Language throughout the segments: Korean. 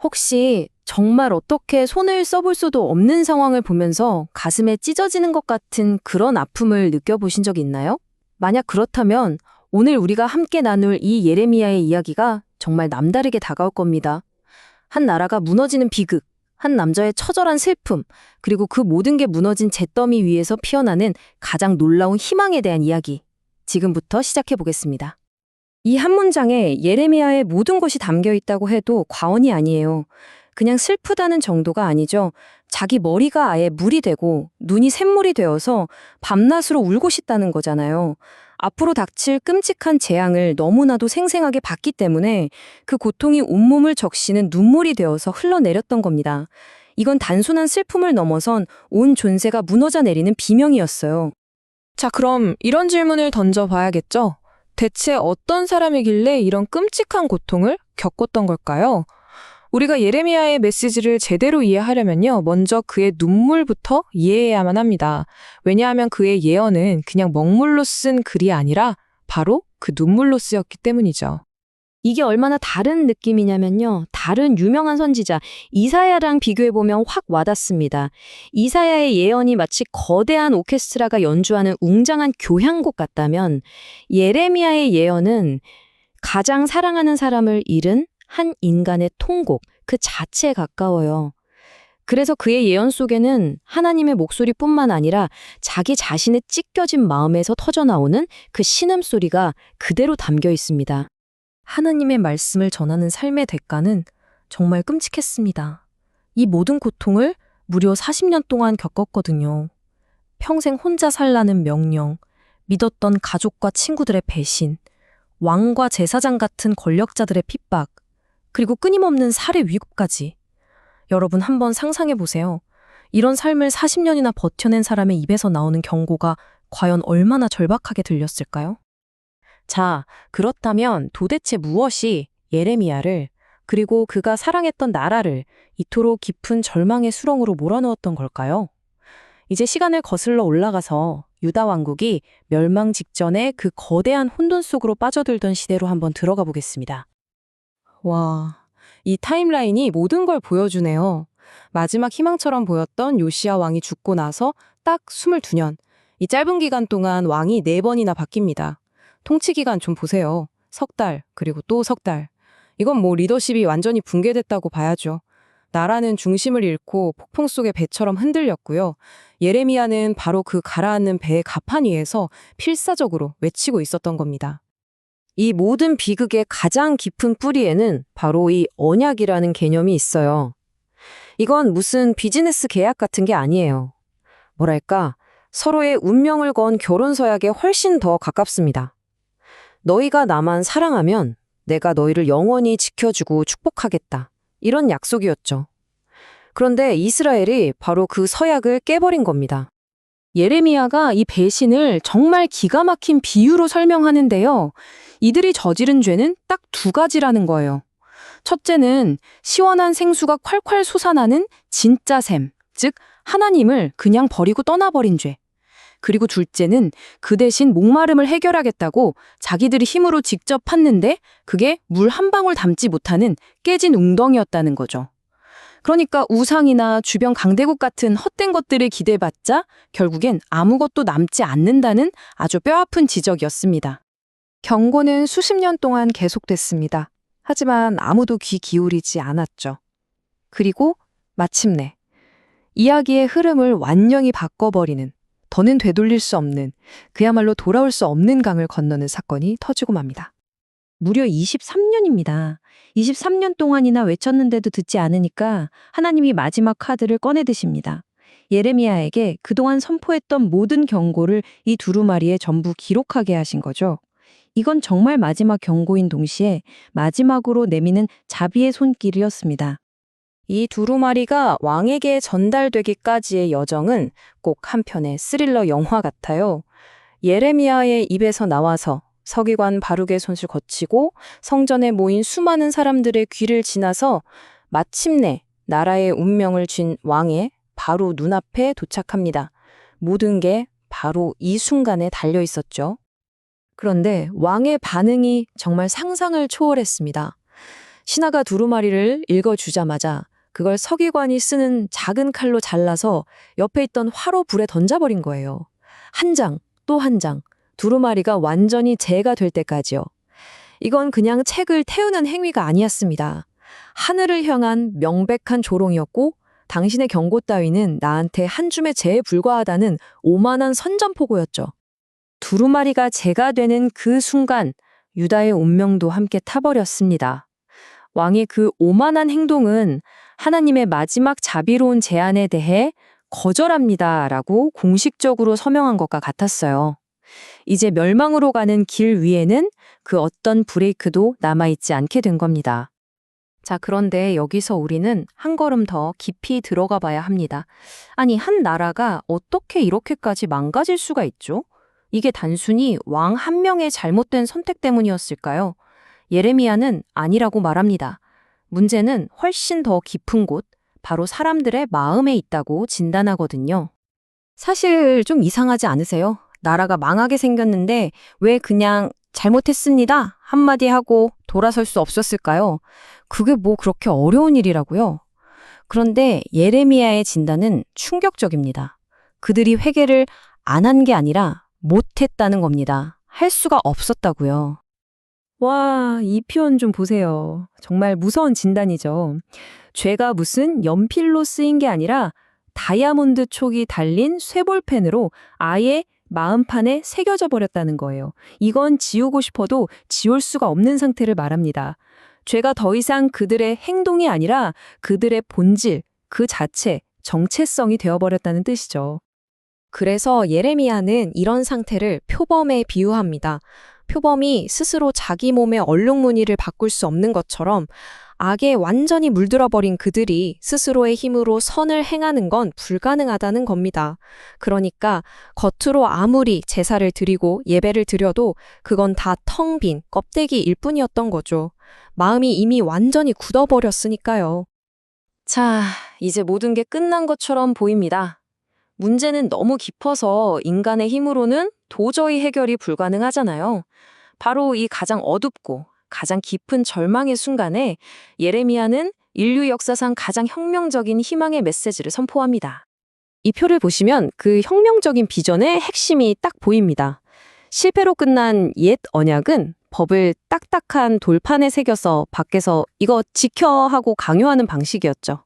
혹시 정말 어떻게 손을 써볼 수도 없는 상황을 보면서 가슴에 찢어지는 것 같은 그런 아픔을 느껴보신 적 있나요? 만약 그렇다면 오늘 우리가 함께 나눌 이 예레미야의 이야기가 정말 남다르게 다가올 겁니다. 한 나라가 무너지는 비극, 한 남자의 처절한 슬픔, 그리고 그 모든 게 무너진 잿더미 위에서 피어나는 가장 놀라운 희망에 대한 이야기. 지금부터 시작해 보겠습니다. 이 한 문장에 예레미야의 모든 것이 담겨 있다고 해도 과언이 아니에요. 그냥 슬프다는 정도가 아니죠. 자기 머리가 아예 물이 되고 눈이 샘물이 되어서 밤낮으로 울고 싶다는 거잖아요. 앞으로 닥칠 끔찍한 재앙을 너무나도 생생하게 봤기 때문에 그 고통이 온몸을 적시는 눈물이 되어서 흘러내렸던 겁니다. 이건 단순한 슬픔을 넘어선 온 존재가 무너져 내리는 비명이었어요. 자, 그럼 이런 질문을 던져봐야겠죠? 대체 어떤 사람이길래 이런 끔찍한 고통을 겪었던 걸까요? 우리가 예레미야의 메시지를 제대로 이해하려면요, 먼저 그의 눈물부터 이해해야만 합니다. 왜냐하면 그의 예언은 그냥 먹물로 쓴 글이 아니라 바로 그 눈물로 쓰였기 때문이죠. 이게 얼마나 다른 느낌이냐면요. 다른 유명한 선지자 이사야랑 비교해보면 확 와닿습니다. 이사야의 예언이 마치 거대한 오케스트라가 연주하는 웅장한 교향곡 같다면 예레미야의 예언은 가장 사랑하는 사람을 잃은 한 인간의 통곡, 그 자체에 가까워요. 그래서 그의 예언 속에는 하나님의 목소리뿐만 아니라 자기 자신의 찢겨진 마음에서 터져나오는 그 신음소리가 그대로 담겨 있습니다. 하나님의 말씀을 전하는 삶의 대가는 정말 끔찍했습니다. 이 모든 고통을 무려 40년 동안 겪었거든요. 평생 혼자 살라는 명령, 믿었던 가족과 친구들의 배신, 왕과 제사장 같은 권력자들의 핍박, 그리고 끊임없는 살해 위협까지. 여러분 한번 상상해 보세요. 이런 삶을 40년이나 버텨낸 사람의 입에서 나오는 경고가 과연 얼마나 절박하게 들렸을까요? 자, 그렇다면 도대체 무엇이 예레미야를 그리고 그가 사랑했던 나라를 이토록 깊은 절망의 수렁으로 몰아넣었던 걸까요? 이제 시간을 거슬러 올라가서 유다 왕국이 멸망 직전에 그 거대한 혼돈 속으로 빠져들던 시대로 한번 들어가 보겠습니다. 와, 이 타임라인이 모든 걸 보여주네요. 마지막 희망처럼 보였던 요시야 왕이 죽고 나서 딱 22년, 이 짧은 기간 동안 왕이 4번이나 바뀝니다. 통치 기간 좀 보세요. 석 달, 그리고 또 석 달. 이건 뭐 리더십이 완전히 붕괴됐다고 봐야죠. 나라는 중심을 잃고 폭풍 속의 배처럼 흔들렸고요. 예레미야는 바로 그 가라앉는 배의 갑판 위에서 필사적으로 외치고 있었던 겁니다. 이 모든 비극의 가장 깊은 뿌리에는 바로 이 언약이라는 개념이 있어요. 이건 무슨 비즈니스 계약 같은 게 아니에요. 뭐랄까, 서로의 운명을 건 결혼 서약에 훨씬 더 가깝습니다. 너희가 나만 사랑하면 내가 너희를 영원히 지켜주고 축복하겠다. 이런 약속이었죠. 그런데 이스라엘이 바로 그 서약을 깨버린 겁니다. 예레미야가 이 배신을 정말 기가 막힌 비유로 설명하는데요. 이들이 저지른 죄는 딱 2가지라는 거예요. 첫째는 시원한 생수가 콸콸 솟아나는 진짜 샘, 즉 하나님을 그냥 버리고 떠나버린 죄. 그리고 둘째는 그 대신 목마름을 해결하겠다고 자기들이 힘으로 직접 팠는데 그게 물 한 방울 담지 못하는 깨진 웅덩이였다는 거죠. 그러니까 우상이나 주변 강대국 같은 헛된 것들을 기대봤자 결국엔 아무것도 남지 않는다는 아주 뼈아픈 지적이었습니다. 경고는 수십 년 동안 계속됐습니다. 하지만 아무도 귀 기울이지 않았죠. 그리고 마침내 이야기의 흐름을 완전히 바꿔버리는, 더는 되돌릴 수 없는, 그야말로 돌아올 수 없는 강을 건너는 사건이 터지고 맙니다. 무려 23년입니다. 23년 동안이나 외쳤는데도 듣지 않으니까 하나님이 마지막 카드를 꺼내드십니다. 예레미야에게 그동안 선포했던 모든 경고를 이 두루마리에 전부 기록하게 하신 거죠. 이건 정말 마지막 경고인 동시에 마지막으로 내미는 자비의 손길이었습니다. 이 두루마리가 왕에게 전달되기까지의 여정은 꼭 한편의 스릴러 영화 같아요. 예레미야의 입에서 나와서 서기관 바룩의 손을 거치고 성전에 모인 수많은 사람들의 귀를 지나서 마침내 나라의 운명을 쥔 왕의 바로 눈앞에 도착합니다. 모든 게 바로 이 순간에 달려 있었죠. 그런데 왕의 반응이 정말 상상을 초월했습니다. 신하가 두루마리를 읽어주자마자 그걸 서기관이 쓰는 작은 칼로 잘라서 옆에 있던 화로 불에 던져버린 거예요. 한 장, 또 한 장, 두루마리가 완전히 재가 될 때까지요. 이건 그냥 책을 태우는 행위가 아니었습니다. 하늘을 향한 명백한 조롱이었고 당신의 경고 따위는 나한테 한 줌의 재에 불과하다는 오만한 선전포고였죠. 두루마리가 재가 되는 그 순간 유다의 운명도 함께 타버렸습니다. 왕의 그 오만한 행동은 하나님의 마지막 자비로운 제안에 대해 거절합니다라고 공식적으로 서명한 것과 같았어요. 이제 멸망으로 가는 길 위에는 그 어떤 브레이크도 남아있지 않게 된 겁니다. 자, 그런데 여기서 우리는 한 걸음 더 깊이 들어가 봐야 합니다. 아니, 한 나라가 어떻게 이렇게까지 망가질 수가 있죠? 이게 단순히 왕 한 명의 잘못된 선택 때문이었을까요? 예레미야는 아니라고 말합니다. 문제는 훨씬 더 깊은 곳, 바로 사람들의 마음에 있다고 진단하거든요. 사실 좀 이상하지 않으세요? 나라가 망하게 생겼는데 왜 그냥 잘못했습니다 한마디 하고 돌아설 수 없었을까요? 그게 뭐 그렇게 어려운 일이라고요? 그런데 예레미야의 진단은 충격적입니다. 그들이 회개를 안 한 게 아니라 못했다는 겁니다. 할 수가 없었다고요. 와, 이 표현 좀 보세요. 정말 무서운 진단이죠. 죄가 무슨 연필로 쓰인 게 아니라 다이아몬드 촉이 달린 쇠볼펜으로 아예 마음판에 새겨져 버렸다는 거예요. 이건 지우고 싶어도 지울 수가 없는 상태를 말합니다. 죄가 더 이상 그들의 행동이 아니라 그들의 본질, 그 자체, 정체성이 되어버렸다는 뜻이죠. 그래서 예레미야는 이런 상태를 표범에 비유합니다. 표범이 스스로 자기 몸의 얼룩무늬를 바꿀 수 없는 것처럼 악에 완전히 물들어버린 그들이 스스로의 힘으로 선을 행하는 건 불가능하다는 겁니다. 그러니까 겉으로 아무리 제사를 드리고 예배를 드려도 그건 다 텅 빈 껍데기일 뿐이었던 거죠. 마음이 이미 완전히 굳어버렸으니까요. 자, 이제 모든 게 끝난 것처럼 보입니다. 문제는 너무 깊어서 인간의 힘으로는 도저히 해결이 불가능하잖아요. 바로 이 가장 어둡고 가장 깊은 절망의 순간에 예레미야는 인류 역사상 가장 혁명적인 희망의 메시지를 선포합니다. 이 표를 보시면 그 혁명적인 비전의 핵심이 딱 보입니다. 실패로 끝난 옛 언약은 법을 딱딱한 돌판에 새겨서 밖에서 이거 지켜 하고 강요하는 방식이었죠.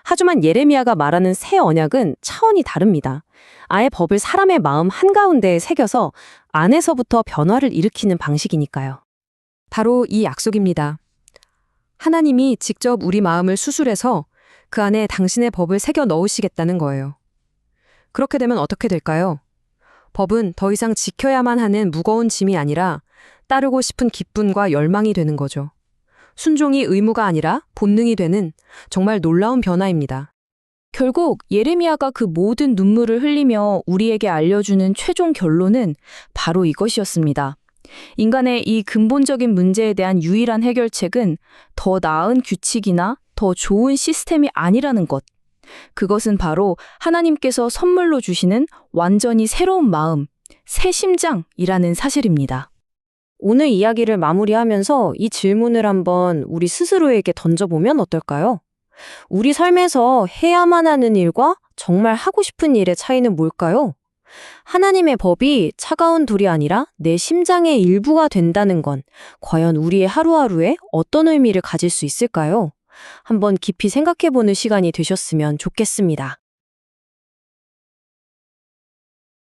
하지만 예레미야가 말하는 새 언약은 차원이 다릅니다. 아예 법을 사람의 마음 한가운데에 새겨서 안에서부터 변화를 일으키는 방식이니까요. 바로 이 약속입니다. 하나님이 직접 우리 마음을 수술해서 그 안에 당신의 법을 새겨 넣으시겠다는 거예요. 그렇게 되면 어떻게 될까요? 법은 더 이상 지켜야만 하는 무거운 짐이 아니라 따르고 싶은 기쁨과 열망이 되는 거죠. 순종이 의무가 아니라 본능이 되는 정말 놀라운 변화입니다. 결국 예레미야가 그 모든 눈물을 흘리며 우리에게 알려주는 최종 결론은 바로 이것이었습니다. 인간의 이 근본적인 문제에 대한 유일한 해결책은 더 나은 규칙이나 더 좋은 시스템이 아니라는 것. 그것은 바로 하나님께서 선물로 주시는 완전히 새로운 마음, 새 심장이라는 사실입니다. 오늘 이야기를 마무리하면서 이 질문을 한번 우리 스스로에게 던져보면 어떨까요? 우리 삶에서 해야만 하는 일과 정말 하고 싶은 일의 차이는 뭘까요? 하나님의 법이 차가운 돌이 아니라 내 심장의 일부가 된다는 건 과연 우리의 하루하루에 어떤 의미를 가질 수 있을까요? 한번 깊이 생각해보는 시간이 되셨으면 좋겠습니다.